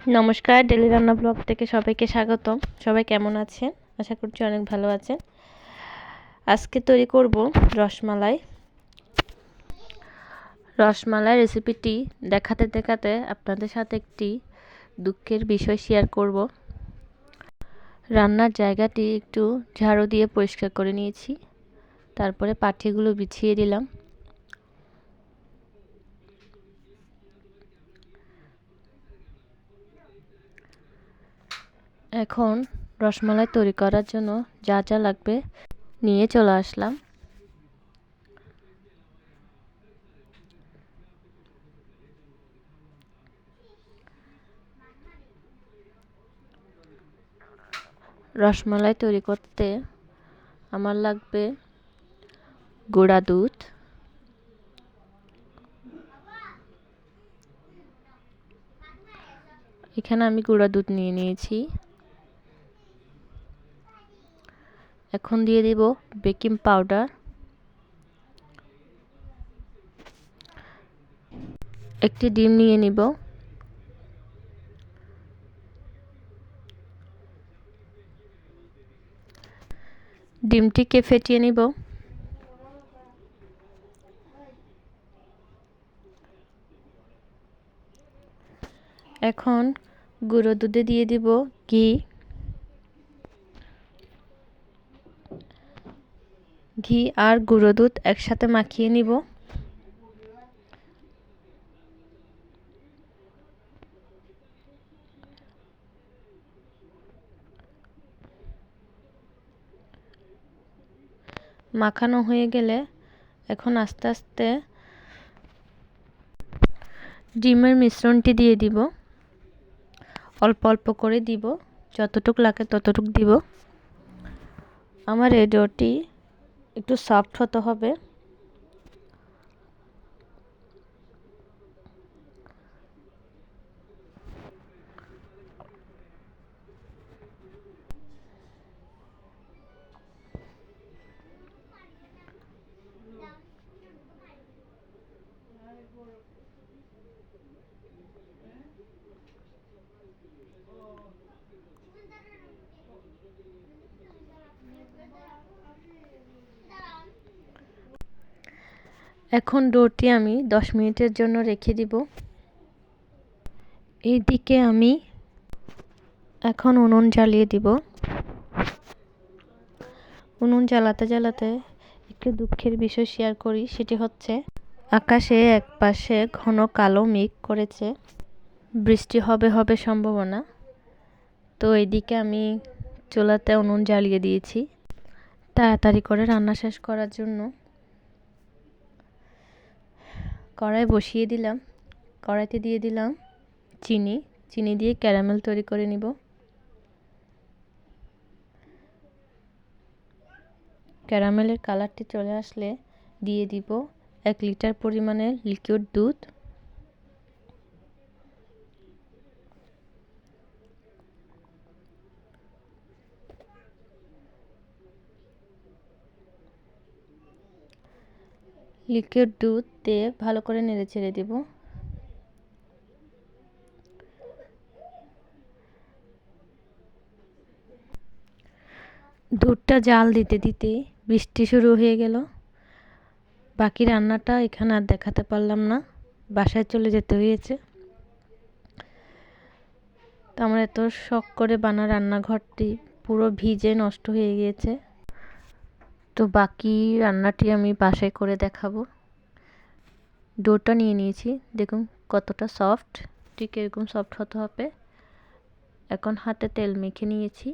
নমস্কার, ডেলি রান্না ব্লগ থেকে সবাইকে স্বাগতম। সবাই কেমন আছেন? আশা করছি অনেক ভালো আছেন। আজকে তৈরি করব রসমালাই। রসমালাই রেসিপিটি দেখাতে দেখাতে আপনাদের সাথে একটি দুঃখের বিষয় শেয়ার করব। রান্নার জায়গাটি একটু ঝাড়ু দিয়ে পরিষ্কার করে নিয়েছি। তারপরে পাটিগুলো বিছিয়ে দিলাম। এখন রসমালাই তৈরি করার জন্য যা যা লাগবে নিয়ে চলে আসলাম। রসমালাই তৈরি করতে আমার লাগবে গুঁড়া দুধ, এখানে আমি গুঁড়া দুধ নিয়ে নিয়েছি। এখন দিয়ে দিব বেকিং পাউডার, একটি ডিম নিয়ে নিব। ডিমটিকে ফেটিয়ে নিব। এখন গুঁড়ো দুধে দিয়ে দিব ঘি। ঘি আর গুঁড়ো দুধ একসাথে মাখিয়ে নিব। মাখানো হয়ে গেলে এখন আস্তে আস্তে ডিমের মিশ্রণটি দিয়ে দিব। অল্প অল্প করে দিব, যতটুক লাগে ততটুক দিব। আমার এই ডোটি একটু সফট হতে হবে। এখন ডোটি আমি 10 মিনিটের জন্য রেখে দিব। এইদিকে আমি এখন উনুন জ্বালিয়ে দিব। উনুন জ্বালাতে জ্বালাতে একটু দুঃখের বিষয় শেয়ার করি, সেটি হচ্ছে আকাশে একপাশে ঘন কালো মেঘ করেছে, বৃষ্টি হবে হবে সম্ভাবনা। তো এইদিকে আমি চুলাতে উনুন জ্বালিয়ে দিয়েছি তাড়াতাড়ি করে রান্না শেষ করার জন্য। কড়াই বসিয়ে দিলাম। কড়াইতে দিয়ে দিলাম চিনি। চিনি দিয়ে ক্যারামেল তৈরি করে নিব। ক্যারামেলের কালারটি চলে আসলে দিয়ে দিব 1 লিটার পরিমাণের লিকুইড দুধ। লিকুইড দুধ দিয়ে ভালো করে নেড়ে চেড়ে দেব। দুধটা জাল দিতে দিতে বৃষ্টি শুরু হয়ে গেল। বাকি রান্নাটা এখানে আর দেখাতে পারলাম না, বাসায় চলে যেতে হয়েছে। তো আমার এত শখ করে বানা রান্নাঘরটি পুরো ভিজে নষ্ট হয়ে গিয়েছে। তো বাকি রান্নাটি আমি বাসায় করে দেখাবো। ডোটা নিয়ে নিয়েছি, দেখুন কতটা সফট, ঠিক এরকম সফট হতে হবে। এখন হাতে তেল মেখে নিয়েছি,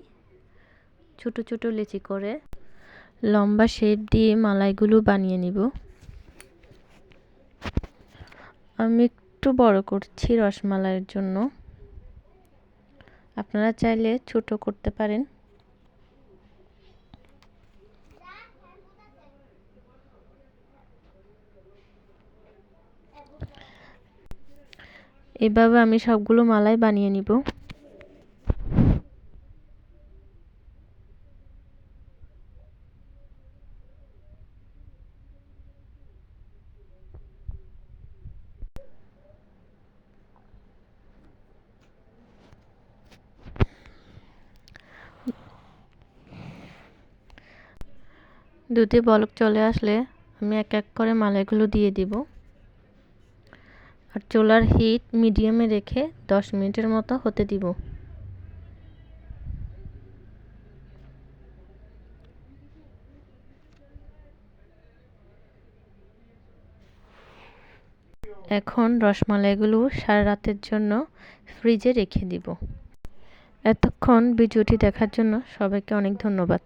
ছোট ছোট লেচি করে লম্বা শেপ দিয়ে মালাইগুলো বানিয়ে নিব। আমি একটু বড় করছি রসমালাইয়ের জন্য, আপনারা চাইলে ছোট করতে পারেন। এভাবে আমি সবগুলো মালাই বানিয়ে নিব। দুধে বলক চলে আসলে আমি এক এক করে মালাইগুলো দিয়ে দিব। আর চুলার হিট মিডিয়ামে রেখে 10 মিনিটের মতো হতে দিব। এখন রসমালাইগুলো সারা রাতের জন্য ফ্রিজে রেখে দিব। এতক্ষণ ভিডিওটি দেখার জন্য সবাইকে অনেক ধন্যবাদ।